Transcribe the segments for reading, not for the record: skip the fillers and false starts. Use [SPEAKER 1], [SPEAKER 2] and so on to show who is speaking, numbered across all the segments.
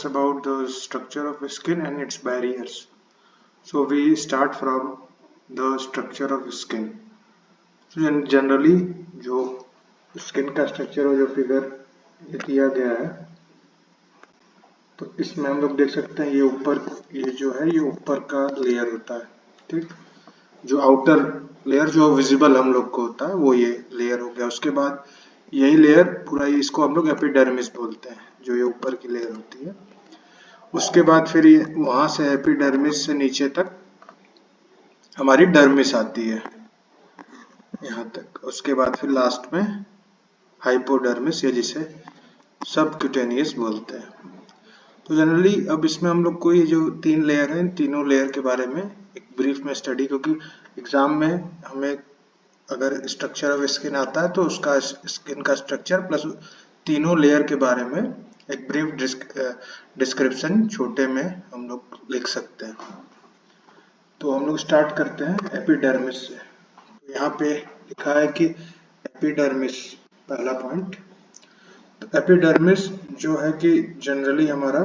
[SPEAKER 1] discuss about the structure of skin and its barriers. So we start from the structure of skin. So generally जो skin का structure और जो figure दिया गया है, तो इसमें हम लोग देख सकते हैं ये जो है ये ऊपर का लेयर होता है, ठीक। जो आउटर लेयर जो विजिबल हम लोग को होता है वो ये लेयर हो गया। उसके बाद यही लेयर पूरा इसको हम लोग एपिडर्मिस बोलते हैं, जो ये ऊपर की लेयर होती है। उसके बाद फिर ये वहां से एपिडर्मिस से नीचे तक हमारी डर्मिस आती है यहाँ तक। उसके बाद फिर लास्ट में हाइपोडर्मिस, या जिसे सबक्यूटेनियस बोलते हैं। तो जनरली अब इसमें हम लोग को ये जो 3 लेयर है, इन तीनों लेयर के बारे में एक ब्रीफ में स्टडी, क्योंकि एग्जाम में हमें अगर स्ट्रक्चर ऑफ स्किन आता है तो उसका स्किन का स्ट्रक्चर प्लस तीनों लेयर के बारे में एक ब्रीफ डिस्क्रिप्शन छोटे में हम लोग लिख सकते हैं। तो हम लोग स्टार्ट करते हैं एपिडर्मिस से। तो यहाँ पे लिखा है कि एपिडर्मिस पहला पॉइंट। तो एपिडर्मिस जो है कि जनरली हमारा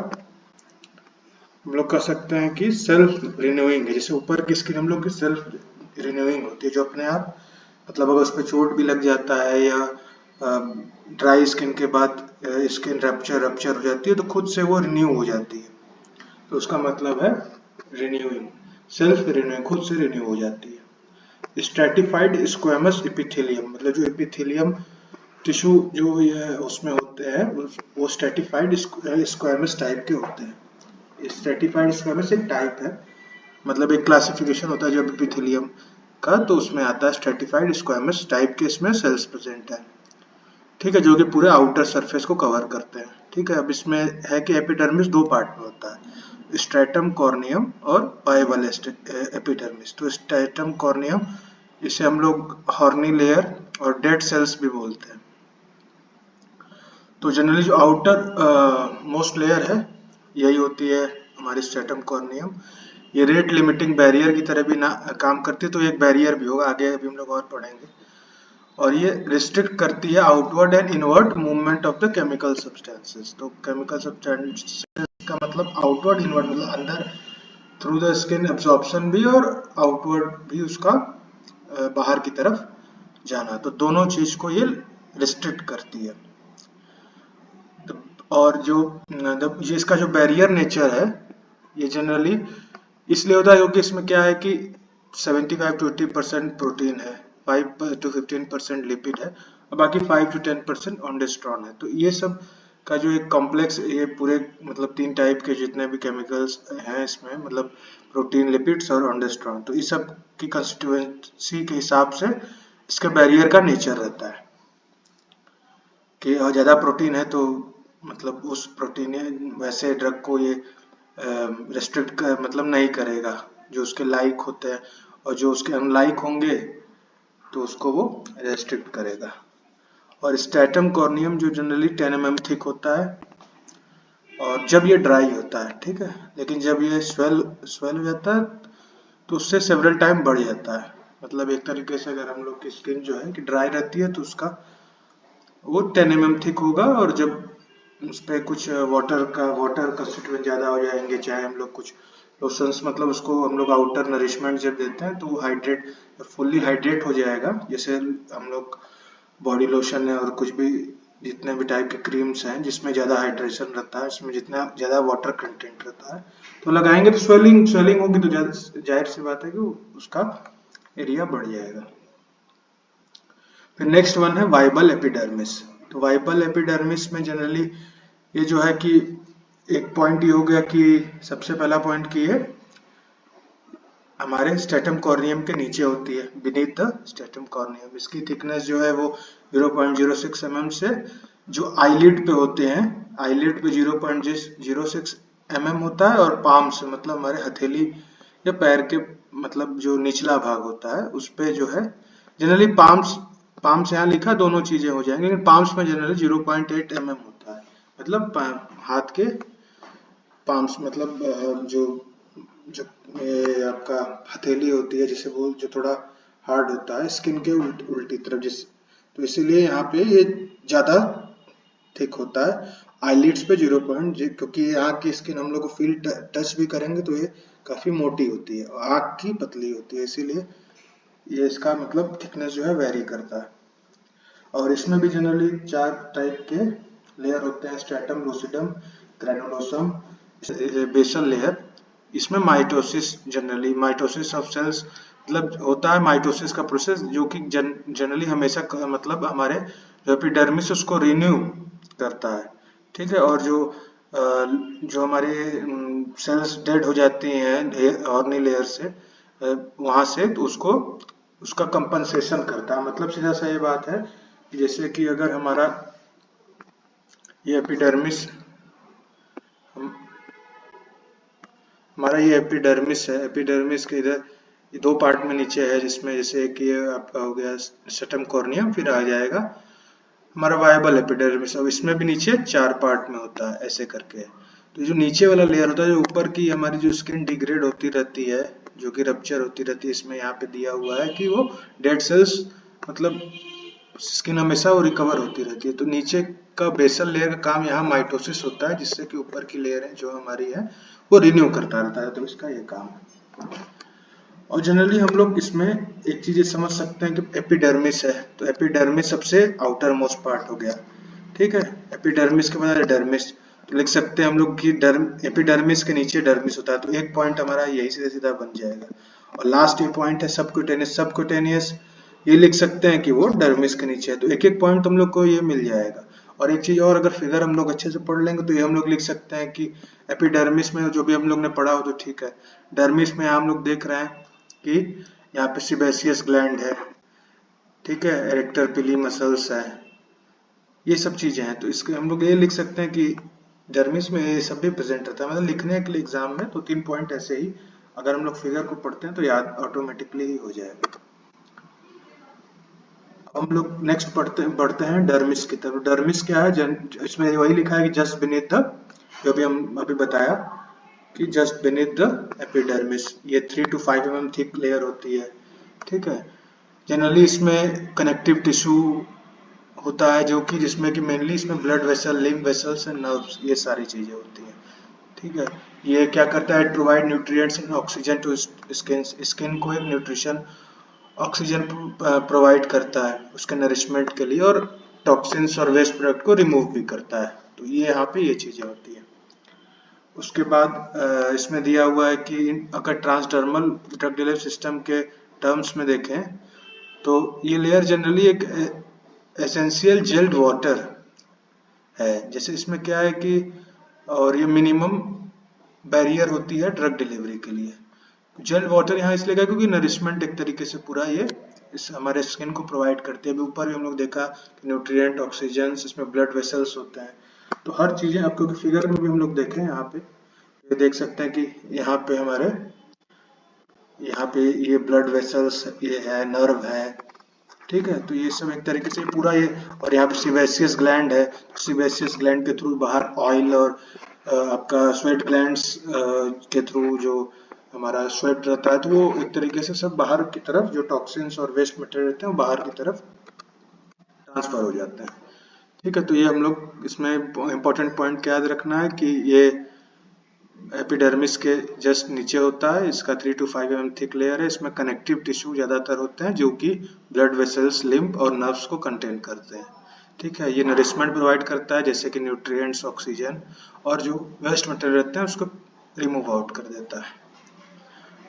[SPEAKER 1] हम लोग कह सकते हैं कि सेल्फ रिन्यूइंग है। जैसे ऊपर की स्किन हम लोग की सेल्फ रिन्यूइंग होती है, जो अपने आप मतलब अगर उस पर चोट भी लग जाता है या ड्राई स्किन के बाद स्किन रप्चर हो जाती है तो खुद से वो रिन्यू हो जाती है। तो उसका मतलब है रिन्यूइंग, सेल्फ रिन्यूइंग, खुद से रिन्यू हो जाती है। स्ट्रेटिफाइड स्क्वेमस एपिथेलियम, मतलब जो एपिथेलियम टिश्यू जो ये उसमें होते हैं वो स्ट्रेटिफाइड स्क्वेमस टाइप के होते हैं। स्ट्रेटिफाइड स्क्वेमस एक टाइप है, मतलब एक क्लासिफिकेशन होता है जो एपिथेलियम का, तो उसमें आता है स्ट्रेटिफाइड स्क्वेमस टाइप के इसमें सेल्स प्रेजेंट है, ठीक है, जो कि पूरे आउटर सरफेस को कवर करते हैं, ठीक है। अब इसमें है कि एपिडर्मिस 2 पार्ट में होता है, स्ट्रेटम कॉर्नियम और बाइवल एपिडर्मिस। तो स्ट्रेटम कॉर्नियम इसे हम लोग हॉर्नी लेयर और डेड सेल्स भी बोलते हैं। तो जनरली जो आउटर मोस्ट लेयर है यही होती है हमारी स्ट्रेटम कॉर्नियम। ये रेट लिमिटिंग बैरियर की तरह भी काम करती है, तो एक बैरियर भी होगा, आगे अभी हम लोग और पढ़ेंगे। और ये रिस्ट्रिक्ट करती है outward and inward movement of the chemical substances. तो केमिकल सब्सटेंसेस का मतलब आउटवर्ड इनवर्ड, मतलब अंदर थ्रू द स्किन एब्जॉर्प्शन भी और आउटवर्ड भी उसका बाहर की तरफ जाना, तो दोनों चीज को ये रिस्ट्रिक्ट करती है। और जो ये इसका जो बैरियर नेचर है ये जनरली इसलिए होता है क्योंकि इसमें क्या है कि 75 to 80% प्रोटीन है, 5 to 15% लिपिड है और बाकी 5 to 10% ऑन्डेस्ट्रॉन है। तो ये सब का जो एक कॉम्प्लेक्स, ये पूरे मतलब 3 टाइप के जितने भी केमिकल्स हैं इसमें, मतलब प्रोटीन, लिपिड्स और ऑन्डेस्ट्रॉन, तो इस सब की कंस्टिट्यूएंसी के हिसाब से इसका बैरियर का नेचर रहता है कि ज़्यादा प्रोटीन है तो मतलब उस प्रोटीन वैसे ड्रग को ये रेस्ट्रिक्ट मतलब नहीं करेगा जो उसके लाइक होते हैं, और जो उसके अनलाइक होंगे तो उसको वो रेस्ट्रिक्ट करेगा। और स्ट्रेटम कॉर्नियम जो जनरली 10 mm थिक होता है और जब ये ड्राई होता है, ठीक है, लेकिन जब ये स्वेल हो जाता है तो उससे सेवरल टाइम बढ़ जाता है। मतलब एक तरीके से अगर हम लोग की स्किन जो है कि ड्राई रहती है तो उसका वो 10 mm थिक होगा, और जब उस पर कुछ वाटर कंस्टिट्यूएंट ज़्यादा हो जाएंगे, चाहे हम लोग कुछ लोशंस, मतलब उसको हम लोग आउटर नरिशमेंट जब देते हैं तो वो हाइड्रेट फुल्ली हाइड्रेट हो जाएगा। जैसे हम लोग बॉडी लोशन है और कुछ भी जितने भी टाइप के क्रीम्स हैं जिसमें ज़्यादा हाइड्रेशन रहता है, इसमें जितना ज़्यादा वाटर कंटेंट रहता है तो लगाएंगे तो स्वेलिंग होगी, तो जाहिर सी बात है कि उसका एरिया बढ़ जाएगा। फिर नेक्स्ट वन है वाइबल एपिडर्मिस। तो वाइबल एपिडर्मिस में जनरली ये जो है कि एक पॉइंट ये हो गया कि सबसे पहला पॉइंट की है हमारे स्ट्रेटम कॉर्नियम के नीचे होती है, बीनीथ द स्ट्रेटम कॉर्नियम। इसकी थिकनेस जो है वो 0.06 mm से जो आईलिड पे होते हैं, आईलिड पे 0.06 mm होता है, और पाम से मतलब हमारे हथेली या पैर के मतलब जो निचला भाग होता है उस पे जो है जनरली पाम्स यहाँ लिखा दोनों चीजें हो जाएंगे, लेकिन पाम्स में जनरली 0.8 mm होता है, मतलब हाथ के पाम्स, मतलब जो जो आपका हथेली होती है जिसे वो जो थोड़ा हार्ड होता है स्किन के उल्टी तरफ, जिस तो इसीलिए यहाँ पे ये ज्यादा थिक होता है। आईलिड्स पे 0 पॉइंट, क्योंकि आँख की स्किन हम लोग को फील टच भी करेंगे तो ये काफी मोटी होती है और आँख की पतली होती है, इसीलिए ये इसका मतलब थिकनेस जो है वेरी करता है। और इसमें भी जनरली 4 टाइप के लेयर होते हैं, stratum, lucidum, granulosum, basal layer. इसमें mitosis, generally mitosis of cells मतलब होता है माइटोसिस का प्रोसेस, जो कि जनरली हमेशा मतलब हमारे जो एपिडर्मिस उसको रिन्यू करता है, ठीक है। और जो हमारे सेल्स डेड हो जाती हैं हॉर्नी लेयर से, वहां से तो उसको उसका कंपनसेशन करता है। मतलब सीधा सा ये बात है कि जैसे कि अगर हमारा ये एपिडर्मिस हमारा ये एपिडर्मिस है, एपिडर्मिस के इधर दो पार्ट में नीचे है, जिसमें जैसे कि आपका हो गया स्ट्रैटम कॉर्नियम, फिर आ जाएगा हमारा वायबल एपिडर्मिस। अब इसमें भी नीचे 4 पार्ट में होता है ऐसे करके। तो जो नीचे वाला लेयर होता है, जो ऊपर की हमारी जो स्किन डिग्रेड होती रहती है, जो कि रप्चर होती रहती है, इसमें यहाँ पे दिया हुआ है कि वो डेड सेल्स मतलब स्किन हमेशा वो रिकवर होती रहती है। तो नीचे का बेसल लेयर का काम यहाँ माइटोसिस होता है, जिससे कि ऊपर की लेयर है जो हमारी है वो रिन्यू करता रहता है, तो इसका ये काम है। और जनरली हम लोग इसमें एक चीज समझ सकते हैं कि एपिडर्मिस है, तो एपिडर्मिस सबसे आउटर मोस्ट पार्ट हो गया, ठीक है। एपिडर्मिस के बाद डर्मिस, तो लिख सकते हैं हम लोग कि एपिडर्मिस के नीचे डर्मिस होता है, तो एक पॉइंट हमारा यही सीधा सीधा बन जाएगा। और लास्ट ये पॉइंट है सबक्यूटेनियस, सबक्यूटेनियस ये लिख सकते हैं कि वो डर्मिस के नीचे है, तो एक एक पॉइंट हम लोग को ये मिल जाएगा। और एक चीज और, अगर फिगर हम लोग अच्छे से पढ़ लेंगे तो ये हम लोग लिख सकते हैं कि एपिडर्मिस में जो भी हम लोग ने पढ़ा हो तो ठीक है। डर्मिस में हम लोग देख रहे हैं कि यहाँ पे सीबेसियस ग्लैंड है, ठीक है, एरेक्टर पिली मसल्स है, ये सब चीजें हैं। तो इसके हम लोग ये लिख सकते हैं कि डर्मिस में ये सब भी प्रेजेंट रहता है। मतलब लिखने के लिए एग्जाम में तो 3 पॉइंट ऐसे ही अगर हम लोग फिगर को पढ़ते हैं तो याद ऑटोमेटिकली ही हो जाएगा। हम लोग नेक्स्ट बढ़ते हैं डर्मिस की तरफ। डर्मिस क्या है, इसमें वही लिखा है कि जस्ट बीनीथ द, जो भी हम अभी बताया कि जस्ट बीनीथ द एपिडर्मिस, ये 3 to 5 mm थिक लेयर होती है, ठीक है। जनरली इसमें कनेक्टिव टिश्यू होता है, जो कि जिसमें कि मेनली इसमें blood vessel, lymph vessels and nerves, ये सारी चीजें होती हैं, ठीक है। ये क्या करता है, provide nutrients and oxygen to skin, skin को एक न्यूट्रिशन ऑक्सीजन प्रोवाइड करता है उसके नरिशमेंट के लिए, और टॉक्सिन्स और वेस्ट प्रोडक्ट को रिमूव भी करता है। तो ये यहाँ पे ये चीजें होती है। उसके बाद इसमें दिया हुआ है कि अगर ट्रांसडर्मल ड्रग डिलीवरी सिस्टम के टर्म्स में देखें तो ये लेयर जनरली एक एसेंशियल जेल्ड वाटर है। जैसे इसमें क्या है कि, और ये मिनिमम बैरियर होती है ड्रग डिलीवरी के लिए। जेल वाटर यहाँ इसलिए क्या, क्योंकि नरिशमेंट एक तरीके से पूरा ये इस हमारे स्किन को प्रोवाइड करती है। अभी ऊपर भी हम लोग देखा कि न्यूट्रिएंट, ऑक्सीजन, इसमें ब्लड वेसल्स होते हैं, तो हर चीजें आपको फिगर में भी हम लोग देखें यहाँ पे, ये देख सकते हैं कि यहाँ पे हमारे यहाँ पे ये ब्लड वेसल्स ये है, नर्व है, ठीक है। तो ये सब एक तरीके से पूरा ये, और यहाँ पे सीबेसियस ग्लैंड है, तो सीबेसियस ग्लैंड के थ्रू बाहर ऑयल और आपका स्वेट ग्लैंड्स के थ्रू जो हमारा स्वेट रहता है, तो वो एक तरीके से सब बाहर की तरफ जो टॉक्सिन्स और वेस्ट मटेरियल रहते हैं वो बाहर की तरफ ट्रांसफर हो जाते हैं, ठीक है। तो ये हम लोग इसमें इम्पोर्टेंट पॉइंट क्या याद रखना है कि ये एपिडर्मिस के जस्ट नीचे होता है, इसका 3 to 5 mm थिक लेयर है। इसमें कनेक्टिव टिश्यू ज्यादातर होते हैं जो कि ब्लड वेसल्स, लिम्फ और नर्व्स को कंटेन करते हैं, ठीक है। ये नरिशमेंट प्रोवाइड करता है जैसे कि न्यूट्रिएंट्स, ऑक्सीजन, और जो वेस्ट मटेरियल रहते हैं उसको रिमूव आउट कर देता है।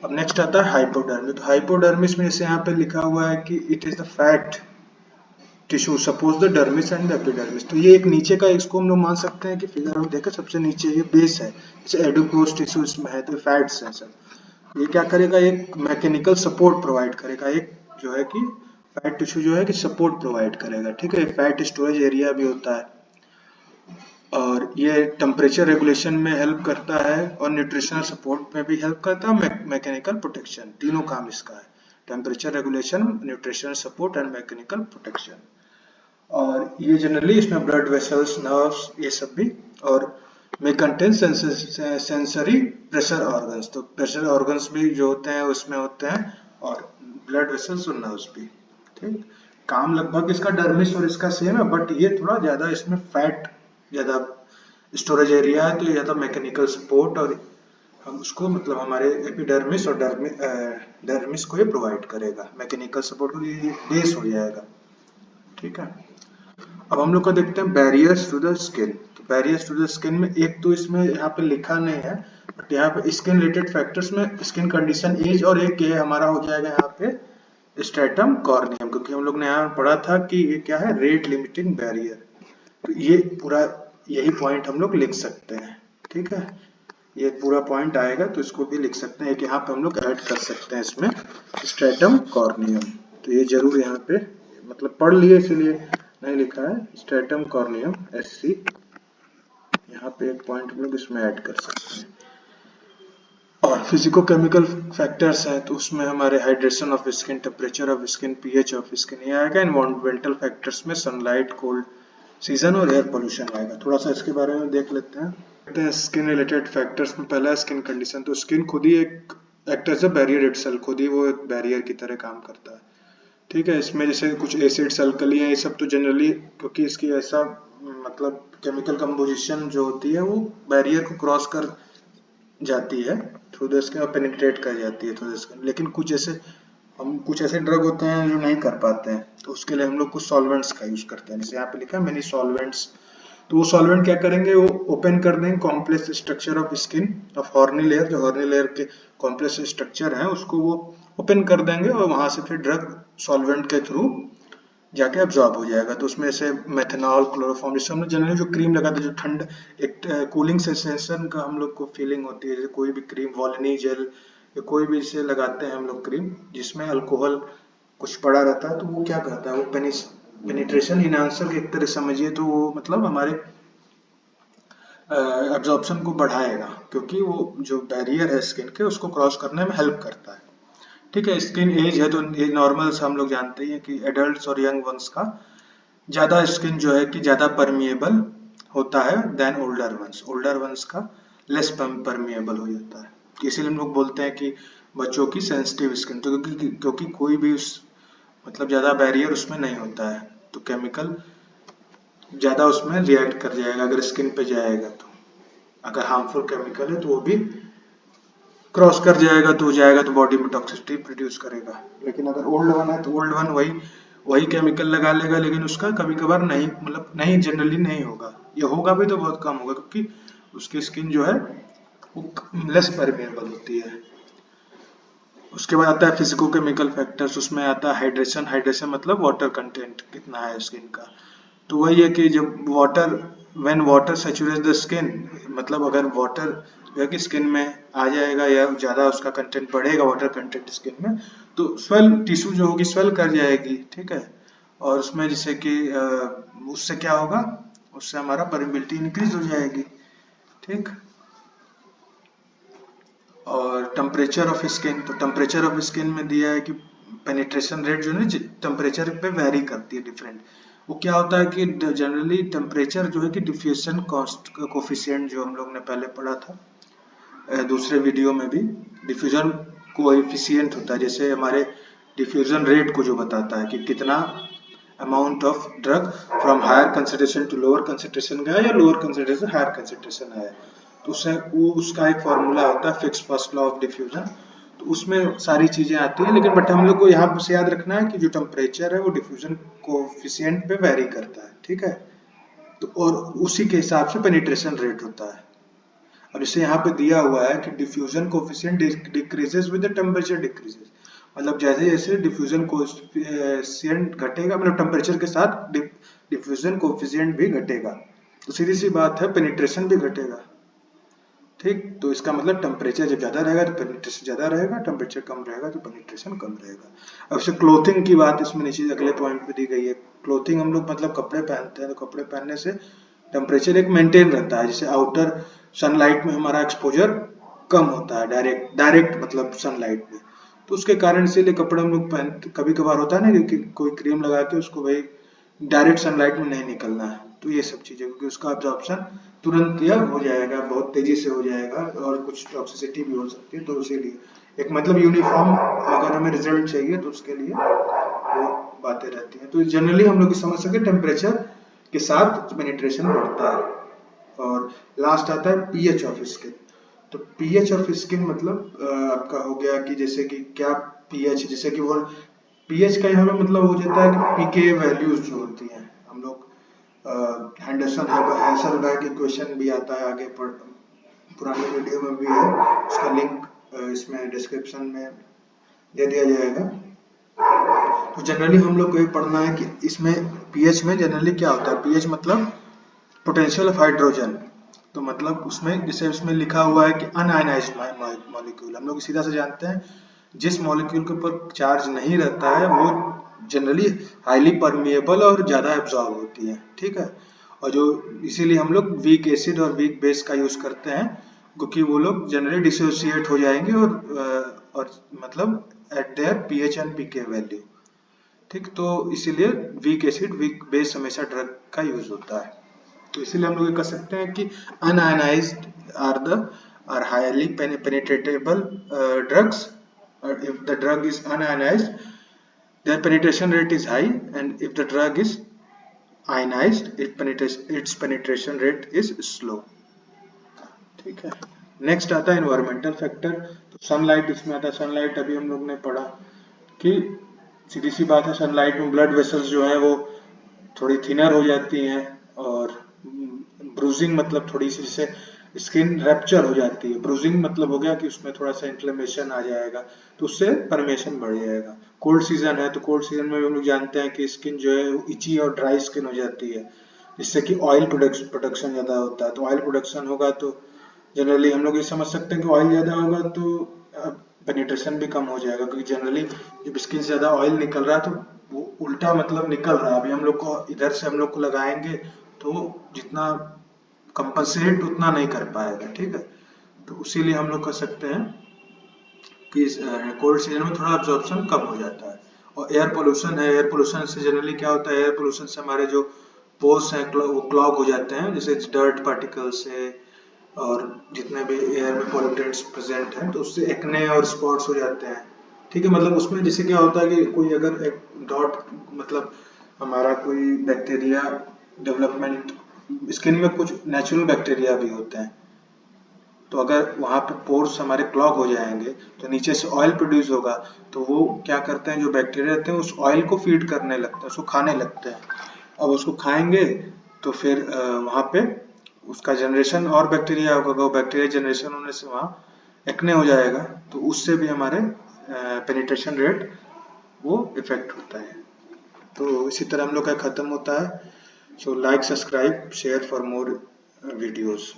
[SPEAKER 1] अब नेक्स्ट आता है हाइपोडर्मिस। तो हाइपोडर्मिस में जैसे यहाँ पे लिखा हुआ है कि it is the fat tissue suppose the dermis and the epidermis. तो ये एक नीचे का, इसको हम लोग मान सकते हैं कि फिगर हम देखें सबसे नीचे ये बेस है, जैसे एडिपोज टिश्यू इसमें है, तो फैट्स है सब। ये क्या करेगा, एक मैकेनिकल सपोर्ट प्रोवाइड करेगा, एक जो है कि फैट टिश्यू जो है कि सपोर्ट प्रोवाइड करेगा, ठीक है। फैट स्टोरेज एरिया भी होता है, और ये टेम्परेचर रेगुलेशन में हेल्प करता है, और न्यूट्रिशनल सपोर्ट में भी हेल्प करता है, मैकेनिकल प्रोटेक्शन, तीनों काम इसका है, temperature regulation, nutritional support and mechanical protection. और ये जनरली इसमें ब्लड वेसल्स, नर्व्स, ये सब भी, और में कंटेन सेंसरी प्रेशर ऑर्गन्स, तो प्रेशर ऑर्गन्स भी जो होते हैं उसमें होते हैं, और ब्लड वेसल्स और नर्व्स भी, ठीक। काम लगभग इसका डर्मिस और इसका सेम है, बट ये थोड़ा ज्यादा इसमें फैट ज्यादा स्टोरेज एरिया है तो या तो मैकेनिकल सपोर्ट, और हम उसको मतलब हमारे एपिडर्मिस और डर्मिस को ये प्रोवाइड करेगा। मैकेनिकल सपोर्ट को ये बेस हो जाएगा। ठीक है, अब हम लोग का देखते हैं बैरियर्स टू द स्किन। तो बैरियर्स टू द स्किन में एक तो इसमें यहाँ पे लिखा नहीं है, बट यहाँ पे स्किन रिलेटेड फैक्टर्स में स्किन कंडीशन, एज, और एक ये हमारा हो जाएगा यहाँ पे स्ट्रेटम कॉर्नियम, क्योंकि हम लोग ने यहाँ पढ़ा था कि ये क्या है, रेट लिमिटिंग बैरियर। तो ये पूरा यही पॉइंट हम लोग लिख सकते हैं। ठीक है, ये पूरा पॉइंट आएगा तो इसको भी लिख सकते हैं कि यहाँ पे हम लोग ऐड कर सकते हैं इसमें स्ट्रेटम कॉर्नियम। तो ये जरूर यहाँ पे मतलब पढ़ लिए इसलिए नहीं लिखा है, स्ट्रेटम कॉर्नियम SC, यहाँ पे एक पॉइंट हम लोग इसमें ऐड कर सकते हैं। और फिजिको केमिकल फैक्टर्स हैं तो उसमें हमारे hydration of skin, temperature of skin, pH of skin ये आएगा। एनवायरमेंटल फैक्टर्स में सनलाइट, कोल्ड सीजन और एयर पोल्यूशन आएगा। थोड़ा सा इसके बारे में देख लेते हैं। स्किन रिलेटेड फैक्टर्स में पहला है स्किन कंडीशन। तो स्किन खुद ही एक act as a barrier itself, खुद ही वो एक बैरियर की तरह काम करता है। ठीक है, इसमें जैसे कुछ एसिड्स, अल्कली हैं, ये सब तो जनरली क्योंकि इसकी ऐसा मतलब केमिकल कंपोजिशन जो होती है वो बैरियर को क्रॉस कर जाती है थ्रू द स्किन और पेनिट्रेट कर जाती है थ्रू द स्किन। लेकिन कुछ ऐसे ड्रग होते हैं जो नहीं कर पाते हैं, तो उसके लिए हम लोग कुछ सॉल्वेंट्स का यूज करते हैं। जैसे यहाँ पे लिखा है मेनी सॉल्वेंट्स। तो वो सॉल्वेंट क्या करेंगे, वो ओपन कर देंगे complex structure of skin of horny layer, जो हॉर्नी लेयर के कॉम्प्लेक्स स्ट्रक्चर है उसको वो ओपन कर देंगे और वहां से फिर ड्रग सॉल्वेंट के थ्रू जाके अब्जॉर्ब हो जाएगा। तो उसमें से मेथनॉल, क्लोरोफॉर्म, जिससे हम लोग जनरली जो क्रीम लगाते हैं, जो ठंड एक कूलिंग सेंसेशन का हम लोग को फीलिंग होती है, जैसे कोई भी क्रीम, वॉलिनी जेल या कोई भी इसे लगाते हैं हम लोग क्रीम जिसमें अल्कोहल कुछ पड़ा रहता है, तो वो क्या करता है, वो पेनिट्रेशन इनहांसर एक तरह समझिए, तो वो मतलब हमारे एब्जॉर्प्शन को बढ़ाएगा, क्योंकि वो जो बैरियर है स्किन के उसको क्रॉस करने में हेल्प करता है। ठीक है, स्किन एज है तो एज नॉर्मल से हम लोग जानते हैं कि एडल्ट्स और यंग वंस का ज्यादा स्किन जो है कि ज्यादा परमिएबल होता है देन ओल्डर वंस का लेस परमिएबल हो जाता है। इसीलिए हम लोग बोलते हैं कि बच्चों की सेंसिटिव स्किन, तो क्योंकि कोई भी उस मतलब ज्यादा बैरियर उसमें नहीं होता है, तो केमिकल ज्यादा उसमें रिएक्ट कर जाएगा अगर स्किन पे जाएगा। तो अगर हार्मफुल केमिकल है तो वो भी क्रॉस कर जाएगा तो बॉडी में टॉक्सिसिटी प्रोड्यूस करेगा। लेकिन अगर ओल्ड वन है तो ओल्ड वन वही केमिकल लगा लेगा, लेकिन उसका कभी कभार नहीं मतलब नहीं जनरली नहीं होगा, ये होगा भी तो बहुत कम होगा, क्योंकि उसकी स्किन जो है वो लेस परमेएबल होती है। उसके बाद आता है फिजिको केमिकल फैक्टर्स, उसमें आता है हाइड्रेशन मतलब वाटर कंटेंट कितना है स्किन का। तो वही है कि जब व्हेन वाटर सैचुरेट्स द स्किन, मतलब अगर वाटर जो है कि स्किन में आ जाएगा या ज्यादा उसका कंटेंट बढ़ेगा, वाटर कंटेंट स्किन में, तो स्वेल टिश्यू जो होगी स्वेल कर जाएगी। ठीक है, और उसमें जैसे कि उससे क्या होगा, उससे हमारा परमिबिलिटी इंक्रीज हो जाएगी। ठीक, और टेम्परेचर ऑफ स्किन, तो टेम्परेचर ऑफ स्किन में दिया है कि पेनिट्रेशन रेट जो है टेम्परेचर पे वेरी करती है डिफरेंट। वो क्या होता है कि जनरली टेम्परेचर जो है कि डिफ्यूजन कोफिशिएंट जो हम लोग ने पहले पढ़ा था दूसरे वीडियो में भी, डिफ्यूजन कोएफिशिएंट होता है, जैसे हमारे डिफ्यूजन रेट को जो बताता है कि कितना amount of drug from higher concentration to lower concentration गया या लोअर कंसेंट्रेशन हायर कंसेंट्रेशन आया। तो उसका एक फॉर्मूला होता है fix first law of diffusion, तो उसमें सारी चीजें आती है। लेकिन बट हम लोग को यहाँ से याद रखना है कि जो टेम्परेचर है वो डिफ्यूजन कोएफिशिएंट पे वेरी करता है। ठीक है, तो और उसी के हिसाब से पेनिट्रेशन रेट होता है। और इसे यहाँ पे दिया हुआ है कि diffusion coefficient decreases with the temperature decreases, मतलब जैसे जैसे डिफ्यूजन कोएफिशिएंट घटेगा, मतलब टेम्परेचर के साथ डिफ्यूजन कोएफिशिएंट भी घटेगा, तो सीधी सी बात है पेनिट्रेशन भी घटेगा। ठीक, तो इसका मतलब टेम्परेचर जब ज्यादा रहेगा तो पेनिट्रेशन ज्यादा रहेगा, टेम्परेचर कम रहेगा तो पेनिट्रेशन कम रहेगा। अब से क्लोथिंग की बात इसमें नीचे अगले पॉइंट पे दी गई है। क्लोथिंग हम लोग मतलब कपड़े पहनते हैं, तो कपड़े पहनने से टेम्परेचर एक मेंटेन रहता है। जैसे आउटर सनलाइट में हमारा एक्सपोजर कम होता है, डायरेक्ट मतलब सनलाइट में, तो उसके कारण इसीलिए कपड़े हम लोग पहनते, कभी कभार होता है ना कि कोई क्रीम लगा के उसको भाई डायरेक्ट सनलाइट में नहीं निकलना है, तो ये सब चीजें, क्योंकि उसका अब्जॉर्प्शन तुरंत यह हो जाएगा, बहुत तेजी से हो जाएगा और कुछ टॉक्सिसिटी भी हो सकती है। तो इसीलिए एक मतलब यूनिफॉर्म अगर हमें रिजल्ट चाहिए तो उसके लिए वो बातें रहती हैं। तो जनरली हम लोग समझ सके टेम्परेचर के साथ पेनिट्रेशन बढ़ता है। और लास्ट आता है पीएच ऑफ स्किन। तो पीएच ऑफ स्किन मतलब आपका हो गया कि जैसे कि क्या पीएच, जैसे कि वो पीएच का यहाँ पे मतलब हो जाता है कि पीके वैल्यूज जो होती हैं, हम लोग हेंडरसन हैसलबर्ग इक्वेशन भी आता है आगे पुराने वीडियो में भी है, उसका लिंक इसमें डिस्क्रिप्शन में दे दिया जाएगा। तो जनरली हम लोग को ये पढ़ना है कि इसमें पीएच में जनरली क्या होता है। पीएच मतलब पोटेंशियल ऑफ हाइड्रोजन, तो मतलब उसमें जैसे उसमें लिखा हुआ है कि अनआयनाइज्ड मॉलिक्यूल, हम लोग सीधा से जानते हैं जिस मॉलिक्यूल के ऊपर चार्ज नहीं रहता है वो जनरली हाईली परमिएबल और ज़्यादा एब्जॉर्ब होती है, ठीक है। और जो इसीलिए हम लोग वीक एसिड और वीक बेस का यूज़ करते हैं, क्योंकि वो लोग जनरली डिसोसिएट हो जाएंगे और मतलब at their pH and pK value, ठीक। तो इसीलिए वीक एसिड वीक बेस हमेशा ड्रग का यूज होता है। तो इसीलिए हम लोग ये कह सकते हैं कि unionized are highly penetratable drugs, if the drug is unionized their penetration rate is high, and if the drug is ionized its penetration rate is slow, ठीक है। नेक्स्ट आता है एनवायरमेंटल फैक्टर। तो सनलाइट इसमें आता है। सनलाइट अभी हम लोग ने पढ़ा कि सीधी सी बात है, सनलाइट में ब्लड वेसल्स जो है वो थोड़ी थिनर हो जाती हैं, और ब्रूजिंग मतलब थोड़ी सी जैसे स्किन रैप्चर हो जाती है। ब्रूजिंग मतलब हो गया कि उसमें थोड़ा सा इन्फ्लेमेशन आ जाएगा, तो उससे परमेशन बढ़ जाएगा। कोल्ड सीजन है तो कोल्ड सीजन में हम लोग जानते हैं कि स्किन जो है इची और ड्राई स्किन हो जाती है, जिससे कि ऑयल प्रोडक्शन ज़्यादा होता है। तो ऑयल प्रोडक्शन होगा तो जनरली हम लोग ये समझ सकते हैं कि ऑयल ज़्यादा होगा तो पेनिट्रेशन भी कम हो जाएगा, क्योंकि जनरली जब स्किन से ज़्यादा ऑयल निकल रहा है तो वो उल्टा मतलब निकल रहा है। अभी हम लोग को इधर से हम लोग को लगाएंगे तो जितना कंपनसेट उतना नहीं कर पाएगा, ठीक है। तो इसीलिए हम लोग कह सकते हैं कि कोल्ड सीजन में थोड़ा अब्जॉर्प्शन कम हो जाता है। और एयर पोल्यूशन है, एयर पोल्यूशन से जनरली क्या होता है, एयर पोल्यूशन से हमारे जो पोर्स हैं वो क्लॉग हो जाते हैं, जैसे डर्ट पार्टिकल से और जितने भी एयर में पॉल्यूटेंट्स प्रेजेंट हैं, तो उससे एक्ने और स्पॉट्स हो जाते हैं, ठीक है। मतलब उसमें जैसे क्या होता है कि कोई अगर एक डॉट मतलब हमारा कोई बैक्टीरिया डेवलपमेंट, स्किन में कुछ नेचुरल बैक्टीरिया भी होते हैं, तो अगर वहाँ पे पोर्स हमारे क्लॉग हो जाएंगे तो नीचे से ऑयल प्रोड्यूस होगा, तो वो क्या करते हैं, जो बैक्टीरिया रहते हैं उस ऑयल को फीड करने लगते हैं, उसको खाने लगते हैं। अब उसको खाएंगे तो फिर वहाँ पे उसका जनरेशन और बैक्टीरिया होगा, वो बैक्टीरिया जनरेशन होने से वहाँ एक्ने हो जाएगा, तो उससे भी हमारे पेनिट्रेशन रेट वो इफेक्ट होता है। तो इसी तरह हम लोग का खत्म होता है। So like, subscribe, share for more videos.